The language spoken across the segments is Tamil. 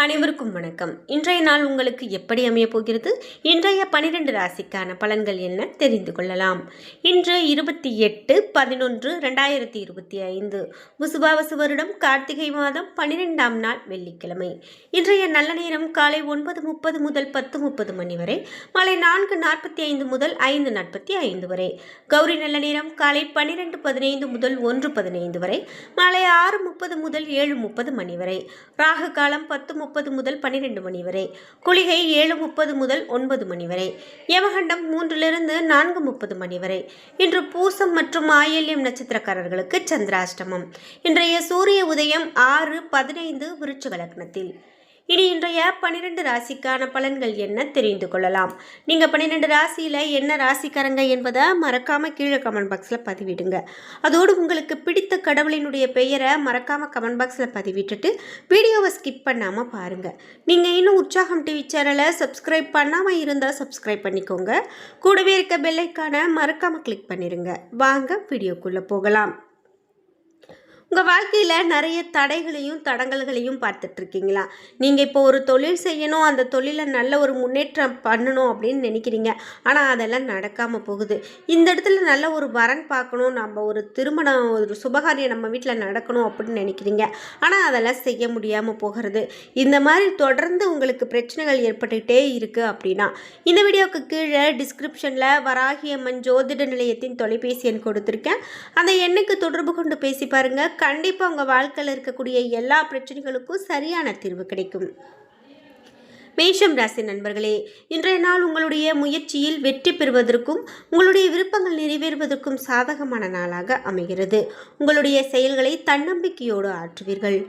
அனைவருக்கும் வணக்கம். இன்றைய நாள் உங்களுக்கு எப்படி அமைய போகிறது? இன்றைய 12 ராசிக்கான பலன்கள் என்ன தெரிந்து கொள்ளலாம். இன்று 28/11/2025 விசுவாவசு வருடம் கார்த்திகை மாதம் 12ஆம் நாள் வெள்ளிக்கிழமை. இன்றைய நல்ல நேரம் காலை 9:30 முதல் 10:30 மணி வரை, மாலை 4:45 முதல் 5:45 வரை. கௌரி நல்ல நேரம் காலை 12:15 முதல் 1:15 வரை, மாலை 6:30 முதல் 7:30 மணி வரை. ராகு காலம் 10:30 முதல் 12 மணி வரை. குளிகை 7:30 முதல் 9 மணி வரை. யமகண்டம் 3 - 4:30 மணி வரை. இன்று பூசம் மற்றும் ஆயில்யம் நட்சத்திரக்காரர்களுக்கு சந்திராஷ்டமம். இன்றைய சூரிய உதயம் 6:15 விருச்சிக லக்னத்தில். இனி இன்றைய 12 ராசிக்கான பலன்கள் என்ன தெரிந்து கொள்ளலாம். நீங்கள் 12 ராசியில் என்ன ராசிக்காரங்க என்பதை மறக்காமல் கீழே கமெண்ட் பாக்ஸில் பதிவிடுங்க. அதோடு உங்களுக்கு பிடித்த கடவுளினுடைய பெயரை மறக்காமல் கமெண்ட் பாக்ஸில் பதிவிட்டுட்டு வீடியோவை ஸ்கிப் பண்ணாமல் பாருங்கள். நீங்கள் இன்னும் உற்சாகம் டிவி சேனலை சப்ஸ்கிரைப் பண்ணாமல் இருந்தால் சப்ஸ்கிரைப் பண்ணிக்கோங்க. கூடவே இருக்க பெல் ஐகானை மறக்காமல் கிளிக் பண்ணிடுங்க. வாங்க வீடியோக்குள்ளே போகலாம். உங்கள் வாழ்க்கையில் நிறைய தடைகளையும் தடங்கல்களையும் பார்த்துட்ருக்கீங்களா? நீங்கள் இப்போ ஒரு தொழில் செய்யணும், அந்த தொழிலில் நல்ல ஒரு முன்னேற்றம் பண்ணணும் அப்படின்னு நினைக்கிறீங்க. ஆனால் அதெல்லாம் நடக்காமல் போகுது. இந்த இடத்துல நல்ல ஒரு வரன் பார்க்கணும், நம்ம ஒரு திருமணம், ஒரு சுபகாரியம் நம்ம வீட்டில் நடக்கணும் அப்படின்னு நினைக்கிறீங்க. ஆனால் அதெல்லாம் செய்ய முடியாமல் போகிறது. இந்த மாதிரி தொடர்ந்து உங்களுக்கு பிரச்சனைகள் ஏற்பட்டுக்கிட்டே இருக்குது அப்படின்னா, இந்த வீடியோவுக்கு கீழே டிஸ்கிரிப்ஷனில் வராகியம்மன் ஜோதிட நிலையத்தின் தொலைபேசி எண் கொடுத்துருக்கேன். அந்த எண்ணுக்கு தொடர்பு கொண்டு பேசி பாருங்கள். கண்டிப்பாக உங்கள் வாழ்க்கையில் இருக்கக்கூடிய எல்லா பிரச்சனைகளுக்கும் சரியான தீர்வு கிடைக்கும். மேஷம் ராசி நண்பர்களே, இன்றைய நாள் உங்களுடைய முயற்சியில் வெற்றி பெறுவதற்கும் உங்களுடைய விருப்பங்கள் நிறைவேறுவதற்கும் சாதகமான நாளாக அமைகிறது. உங்களுடைய செயல்களை தன்னம்பிக்கையோடு ஆற்றுவீர்கள்.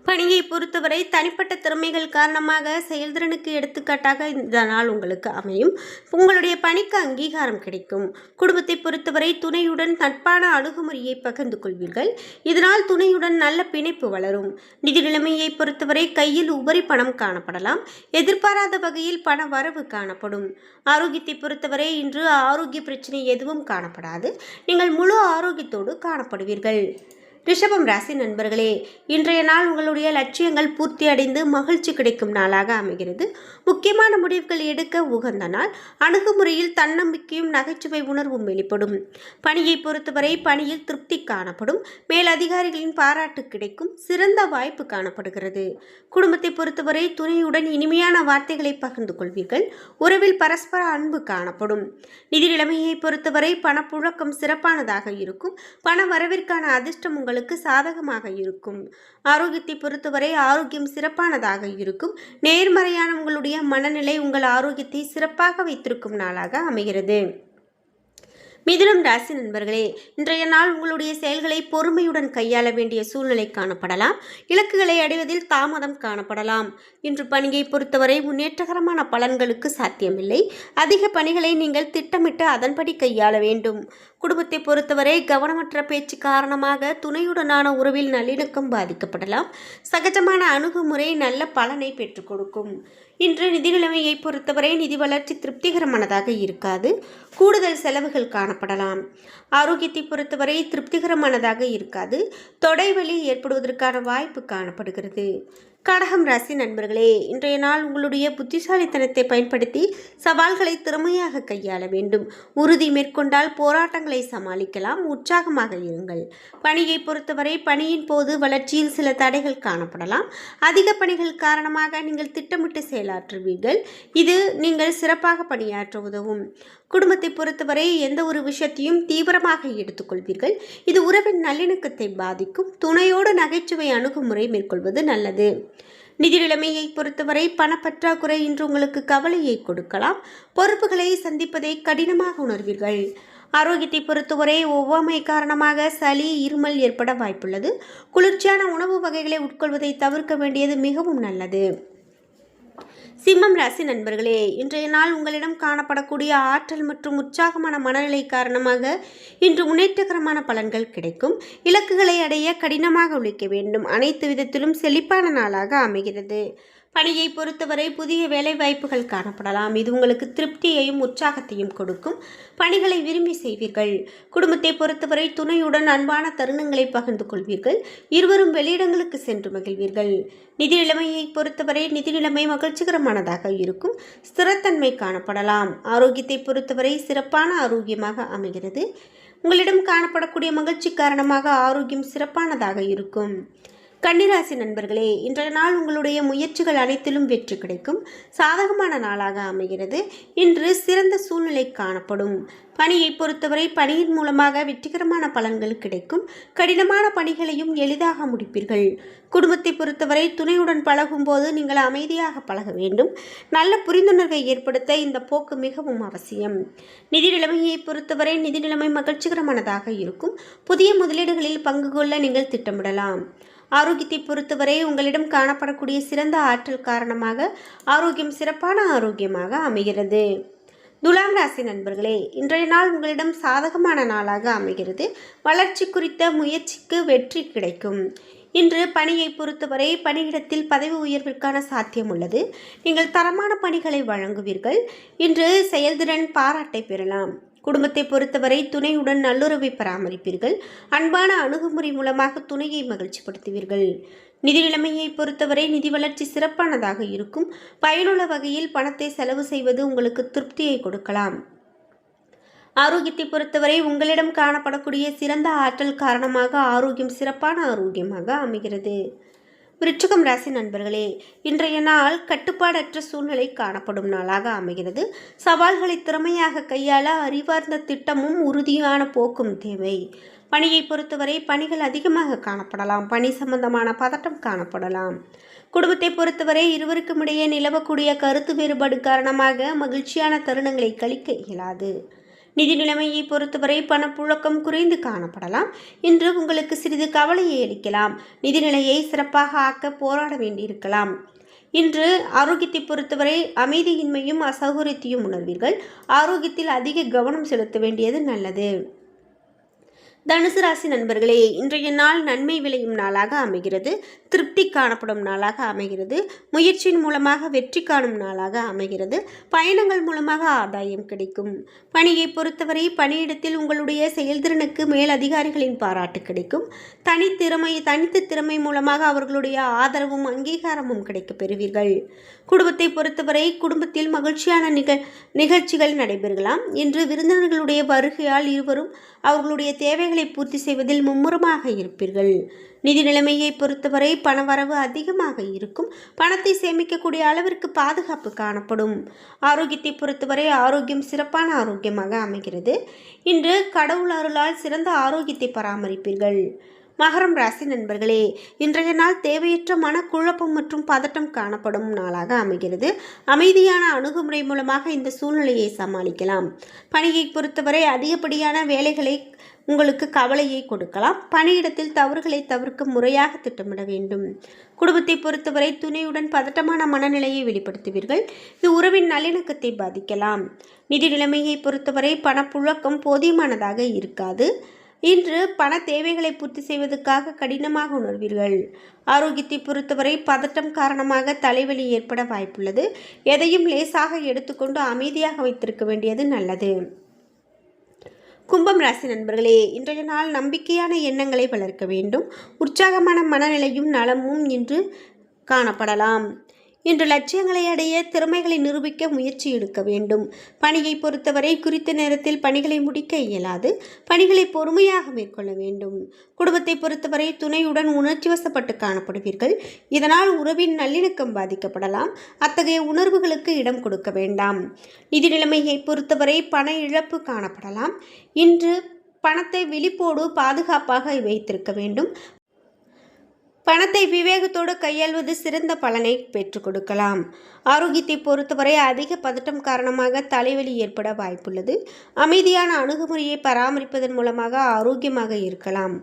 பணியை பொறுத்தவரை தனிப்பட்ட திறமைகள் காரணமாக செயல்திறனுக்கு எடுத்துக்காட்டாக இந்த நாள் உங்களுக்கு அமையும். உங்களுடைய பணிக்கு அங்கீகாரம் கிடைக்கும். குடும்பத்தை பொறுத்தவரை துணையுடன் நட்பான அணுகுமுறையை பகிர்ந்து கொள்வீர்கள். இதனால் துணையுடன் நல்ல பிணைப்பு வளரும். நிதி நிலைமையை பொறுத்தவரை கையில் உபரி பணம் காணப்படலாம். எதிர்பாராத வகையில் பண வரவு காணப்படும். ஆரோக்கியத்தை பொறுத்தவரை இன்று ஆரோக்கிய பிரச்சனை எதுவும் காணப்படாது. நீங்கள் முழு ஆரோக்கியத்தோடு காணப்படுவீர்கள். ரிஷபம் ராசி நண்பர்களே, இன்றைய நாள் உங்களுடைய லட்சியங்கள் பூர்த்தி அடைந்து மகிழ்ச்சி கிடைக்கும் நாளாக அமைகிறது. முக்கியமான முடிவுகள் எடுக்க உகந்த நாள். அணுகுமுறையில் தன்னம்பிக்கையும் நகைச்சுவை உணர்வும் வெளிப்படும். பணியை பொறுத்தவரை பணியில் திருப்தி காணப்படும். மேல் அதிகாரிகளின் பாராட்டு கிடைக்கும். சிறந்த வாய்ப்பு காணப்படுகிறது. குடும்பத்தை பொறுத்தவரை துணையுடன் இனிமையான வார்த்தைகளை பகிர்ந்து கொள்வீர்கள். உறவில் பரஸ்பர அன்பு காணப்படும். நிதி நிலைமையை பொறுத்தவரை பணப்புழக்கம் சிறப்பானதாக இருக்கும். பண வரவிற்கான அதிர்ஷ்டம் உங்களுக்கு சாதகமாக இருக்கும். ஆரோக்கியத்தை பொறுத்தவரை ஆரோக்கியம் சிறப்பானதாக இருக்கும். நேர்மறையான உங்களுடைய மனநிலை உங்கள் ஆரோக்கியத்தை சிறப்பாக வைத்திருக்கும் நாளாக அமைகிறது. மிதுனம் ராசி நண்பர்களே, இன்றைய நாள் உங்களுடைய செயல்களை பொறுமையுடன் கையாள வேண்டிய சூழ்நிலை காணப்படலாம். இலக்குகளை அடைவதில் தாமதம் காணப்படலாம். இன்று பணியை பொறுத்தவரை முன்னேற்றகரமான பலன்களுக்கு சாத்தியமில்லை. அதிக பணிகளை நீங்கள் திட்டமிட்டு அதன்படி கையாள வேண்டும். குடும்பத்தை பொறுத்தவரை கவனமற்ற பேச்சு காரணமாக துணையுடனான உறவில் நல்லிணக்கம் பாதிக்கப்படலாம். சகஜமான அணுகுமுறை நல்ல பலனை பெற்றுக் கொடுக்கும். இன்று நிதி நிலைமையை பொறுத்தவரை நிதி வளர்ச்சி திருப்திகரமானதாக இருக்காது. கூடுதல் செலவுகள் காணப்படலாம். ஆரோக்கியத்தை பொறுத்தவரை திருப்திகரமானதாக இருக்காது. தொடைவலி ஏற்படுவதற்கான வாய்ப்பு காணப்படுகிறது. கடகம் ராசி நண்பர்களே, இன்றைய நாள் உங்களுடைய புத்திசாலித்தனத்தை பயன்படுத்தி சவால்களை திறமையாக கையாள வேண்டும். உறுதி மேற்கொண்டால் போராட்டங்களை சமாளிக்கலாம். உற்சாகமாக இருங்கள். பணியை பொறுத்தவரை பணியின் போது வளர்ச்சியில் சில தடைகள் காணப்படலாம். அதிக பணிகள் காரணமாக நீங்கள் திட்டமிட்டு செயலாற்றுவீர்கள். இது நீங்கள் சிறப்பாக பணியாற்ற உதவும். குடும்பத்தை பொறுத்தவரை எந்த ஒரு விஷயத்தையும் தீவிரமாக எடுத்துக்கொள்வீர்கள். இது உறவின் நல்லிணக்கத்தை பாதிக்கும். துணையோடு நகைச்சுவை அணுகுமுறை மேற்கொள்வது நல்லது. நிதி நிலைமையை பொறுத்தவரை பணப்பற்றாக்குறை இன்று உங்களுக்கு கவலையை கொடுக்கலாம். பொறுப்புகளை சந்திப்பதை கடினமாக உணர்வீர்கள். ஆரோக்கியத்தை பொறுத்தவரை ஒவ்வாமை காரணமாக சளி, இருமல் ஏற்பட வாய்ப்புள்ளது. குளிர்ச்சியான உணவு வகைகளை உட்கொள்வதை தவிர்க்க வேண்டியது மிகவும் நல்லது. சிம்மம் ராசி நண்பர்களே, இன்றைய நாள் உங்களிடம் காணப்படக்கூடிய ஆற்றல் மற்றும் உற்சாகமான மனநிலை காரணமாக இன்று முன்னேற்றகரமான பலன்கள் கிடைக்கும். இலக்குகளை அடைய கடினமாக உழைக்க வேண்டும். அனைத்து விதத்திலும் செழிப்பான நாளாக அமைகிறது. பணியை பொறுத்தவரை புதிய வேலைவாய்ப்புகள் காணப்படலாம். இது உங்களுக்கு திருப்தியையும் உற்சாகத்தையும் கொடுக்கும். பணிகளை விரும்பி செய்வீர்கள். குடும்பத்தை பொறுத்தவரை துணையுடன் அன்பான தருணங்களை பகிர்ந்து கொள்வீர்கள். இருவரும் வெளியிடங்களுக்கு சென்று மகிழ்வீர்கள். நிதி நிலைமையை பொறுத்தவரை நிதி நிலைமை மகிழ்ச்சிகரமானதாக இருக்கும். ஸ்திரத்தன்மை காணப்படலாம். ஆரோக்கியத்தை பொறுத்தவரை சிறப்பான ஆரோக்கியமாக அமைகிறது. உங்களிடம் காணப்படக்கூடிய மகிழ்ச்சி காரணமாக ஆரோக்கியம் சிறப்பானதாக இருக்கும். கன்னிராசி நண்பர்களே, இன்றைய நாள் உங்களுடைய முயற்சிகள் அனைத்திலும் வெற்றி கிடைக்கும். சாதகமான நாளாக அமைகிறது. இன்று சிறந்த சூழ்நிலை காணப்படும். பணியை பொறுத்தவரை பணியின் மூலமாக வெற்றிகரமான பலன்கள் கிடைக்கும். கடினமான பணிகளையும் எளிதாக முடிப்பீர்கள். குடும்பத்தை பொறுத்தவரை துணையுடன் பழகும்போது நீங்கள் அமைதியாக பழக வேண்டும். நல்ல புரிந்துணர்வை ஏற்படுத்த இந்த போக்கு மிகவும் அவசியம். நிதி நிலைமையை பொறுத்தவரை நிதி நிலைமை மகிழ்ச்சிகரமானதாக இருக்கும். புதிய முதலீடுகளில் பங்கு கொள்ள நீங்கள் திட்டமிடலாம். ஆரோக்கியத்தை பொறுத்தவரை உங்களிடம் காணப்படக்கூடிய சிறந்த ஆற்றல் காரணமாக ஆரோக்கியம் சிறப்பான ஆரோக்கியமாக அமைகிறது. துலாம் ராசி நண்பர்களே, இன்றைய நாள் உங்களிடம் சாதகமான நாளாக அமைகிறது. வளர்ச்சி குறித்த முயற்சிக்கு வெற்றி கிடைக்கும். இன்று பணியை பொறுத்தவரை பணியிடத்தில் பதவி உயர்விற்கான சாத்தியம் உள்ளது. நீங்கள் தரமான பணிகளை வழங்குவீர்கள். இன்று செயல்திறன் பாராட்டை பெறலாம். குடும்பத்தை பொறுத்தவரை துணையுடன் நல்லுறவை பராமரிப்பீர்கள். அன்பான அணுகுமுறை மூலமாக துணையை மகிழ்ச்சிப்படுத்துவீர்கள். நிதி நிலைமையை பொறுத்தவரை நிதி வளர்ச்சி சிறப்பானதாக இருக்கும். பயனுள்ள வகையில் பணத்தை செலவு செய்வது உங்களுக்கு திருப்தியை கொடுக்கலாம். ஆரோக்கியத்தை பொறுத்தவரை உங்களிடம் காணப்படக்கூடிய சிறந்த ஆற்றல் காரணமாக ஆரோக்கியம் சிறப்பான ஆரோக்கியமாக அமைகிறது. விருச்சிகம் ராசி நண்பர்களே, இன்றைய நாள் கட்டுப்பாடற்ற சூழ்நிலை காணப்படும் நாளாக அமைகிறது. சவால்களை திறமையாக கையாள அறிவார்ந்த திட்டமும் உறுதியான போக்கும் தேவை. பணியை பொறுத்தவரை பணிகள் அதிகமாக காணப்படலாம். பணி சம்பந்தமான பதட்டம் காணப்படலாம். குடும்பத்தை பொறுத்தவரை இருவருக்கும் இடையே நிலவக்கூடிய கருத்து வேறுபாடு காரணமாக மகிழ்ச்சியான தருணங்களை கழிக்க இயலாது. நிதி நிலைமையை பொறுத்தவரை பணப்புழக்கம் குறைந்து காணப்படலாம். இன்று உங்களுக்கு சிறிது கவலையை அளிக்கலாம். நிதிநிலையை சிறப்பாக ஆக்க போராட வேண்டியிருக்கலாம். இன்று ஆரோக்கியத்தை பொறுத்தவரை அமைதியின்மையும் அசௌகரியத்தையும் உணர்வீர்கள். ஆரோக்கியத்தில் அதிக கவனம் செலுத்த வேண்டியது நல்லது. தனுசு ராசி நண்பர்களே, இன்றைய நாள் நன்மை விளையும் நாளாக அமைகிறது. திருப்தி காணப்படும் நாளாக அமைகிறது. முயற்சியின் மூலமாக வெற்றி காணும் நாளாக அமைகிறது. பயணங்கள் மூலமாக ஆதாயம் கிடைக்கும். பணியை பொறுத்தவரை பணியிடத்தில் உங்களுடைய செயல்திறனுக்கு மேல் அதிகாரிகளின் பாராட்டு கிடைக்கும். தனித்த திறமை மூலமாக அவர்களுடைய ஆதரவும் அங்கீகாரமும் கிடைக்க பெறுவீர்கள். குடும்பத்தை பொறுத்தவரை குடும்பத்தில் மகிழ்ச்சியான நிகழ்ச்சிகள் நடைபெறலாம். இன்று விருந்தினர்களுடைய வருகையால் இருவரும் அவர்களுடைய தேவைகளை பூர்த்தி செய்வதில் மும்முரமாக இருப்பீர்கள். நிதி நிலைமையை பொறுத்தவரை பணவரவு அதிகமாக இருக்கும். பணத்தை சேமிக்கக்கூடிய அளவிற்கு பாதுகாப்பு காணப்படும். ஆரோக்கியத்தை பொறுத்தவரை ஆரோக்கியம் சிறப்பான ஆரோக்கியமாக அமைகிறது. இன்று கடவுள் அருளால் சிறந்த ஆரோக்கியத்தை பராமரிப்பீர்கள். மகரம் ராசி நண்பர்களே, இன்றைய நாள் தேவையற்ற மனக்குழப்பம் மற்றும் பதட்டம் காணப்படும் நாளாக அமைகிறது. அமைதியான அணுகுமுறை மூலமாக இந்த சூழ்நிலையை சமாளிக்கலாம். பணியை பொறுத்தவரை அதிகப்படியான வேலைகளை உங்களுக்கு கவலையை கொடுக்கலாம். பணியிடத்தில் தவறுகளை தவிர்க்க முறையாக திட்டமிட வேண்டும். குடும்பத்தை பொறுத்தவரை துணையுடன் பதட்டமான மனநிலையை வெளிப்படுத்துவீர்கள். இது உறவின் நல்லிணக்கத்தை பாதிக்கலாம். நிதி நிலைமையை பொறுத்தவரை பணப்புழக்கம் போதியமானதாக இருக்காது. இன்று பண தேவைகளை பூர்த்தி செய்வதற்காக கடினமாக உணர்வீர்கள். ஆரோக்கியத்தை பொறுத்தவரை பதட்டம் காரணமாக தலைவலி ஏற்பட வாய்ப்புள்ளது. எதையும் லேசாக எடுத்துக்கொண்டு அமைதியாக வைத்திருக்க வேண்டியது நல்லது. கும்பம் ராசி நண்பர்களே, இன்றைய நாள் நம்பிக்கையான எண்ணங்களை வளர்க்க வேண்டும். உற்சாகமான மனநிலையும் நலமும் இன்று காணப்படலாம். இன்று லட்சியங்களை அடைய திறமைகளை நிரூபிக்க முயற்சி எடுக்க வேண்டும். பணியை பொறுத்தவரை குறித்த நேரத்தில் பணிகளை முடிக்க இயலாது. பணிகளை பொறுமையாக மேற்கொள்ள வேண்டும். குடும்பத்தை பொறுத்தவரை துணையுடன் உணர்ச்சி வசப்பட்டு காணப்படுவீர்கள். இதனால் உறவின் நல்லிணக்கம் பாதிக்கப்படலாம். அத்தகைய உணர்வுகளுக்கு இடம் கொடுக்க வேண்டாம். நிதி நிலைமையை பொறுத்தவரை பண இழப்பு காணப்படலாம். இன்று பணத்தை விழிப்போடு பாதுகாப்பாக வைத்திருக்க வேண்டும். பணத்தை விவேகத்தோடு கையாள்வது சிறந்த பலனை பெற்றுக் கொடுக்கலாம். ஆரோக்கியத்தை பொறுத்தவரை அதிக பதட்டம் காரணமாக தலைவலி ஏற்பட வாய்ப்புள்ளது. அமைதியான அணுகுமுறையை பராமரிப்பதன் மூலமாக ஆரோக்கியமாக இருக்கலாம்.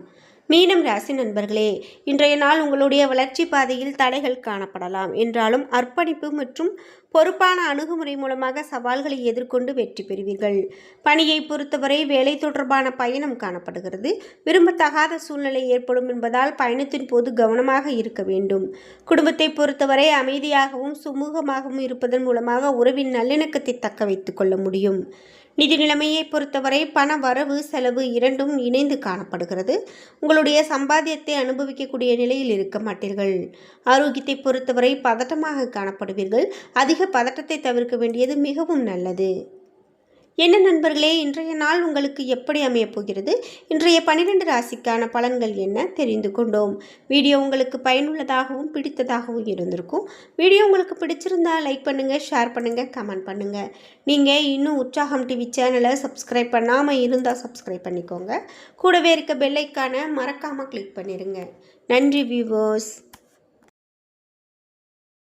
மீனம் ராசி நண்பர்களே, இன்றைய நாள் உங்களுடைய வளர்ச்சி பாதையில் தடைகள் காணப்படலாம் என்றாலும் அர்ப்பணிப்பு மற்றும் பொறுப்பான அணுகுமுறை மூலமாக சவால்களை எதிர்கொண்டு வெற்றி பெறுவீர்கள். பணியை பொறுத்தவரை வேலை தொடர்பான பயணம் காணப்படுகிறது. விரும்பத்தகாத சூழ்நிலை ஏற்படும் என்பதால் பயணத்தின் போது கவனமாக இருக்க வேண்டும். குடும்பத்தை பொறுத்தவரை அமைதியாகவும் சுமூகமாகவும் இருப்பதன் மூலமாக உறவின் நல்லிணக்கத்தை தக்க வைத்துக் கொள்ள முடியும். நிதி நிலைமையை பொறுத்தவரை பண வரவு செலவு இரண்டும் இணைந்து காணப்படுகிறது. உங்களுடைய சம்பாத்தியத்தை அனுபவிக்கக்கூடிய நிலையில் இருக்க மாட்டீர்கள். ஆரோக்கியத்தை பொறுத்தவரை பதட்டமாக காணப்படுவீர்கள். அதிக பதட்டத்தை தவிர்க்க வேண்டியது மிகவும் நல்லது. என்ன நண்பர்களே, இன்றைய நாள் உங்களுக்கு எப்படி அமையப் போகிறது? இன்றைய 12 ராசிக்கான பலன்கள் என்ன தெரிந்து கொண்டோம். வீடியோ உங்களுக்கு பயனுள்ளதாகவும் பிடித்ததாகவும் இருந்திருக்கும். வீடியோ உங்களுக்கு பிடிச்சிருந்தா லைக் பண்ணுங்கள், ஷேர் பண்ணுங்கள், கமெண்ட் பண்ணுங்கள். நீங்கள் இன்னும் உற்சாகம் டிவி சேனலை சப்ஸ்கிரைப் பண்ணாமல் இருந்தால் சப்ஸ்கிரைப் பண்ணிக்கோங்க. கூடவே இருக்க பெல் ஐக்கானை மறக்காமல் கிளிக் பண்ணிடுங்க. நன்றி வியூவர்ஸ்.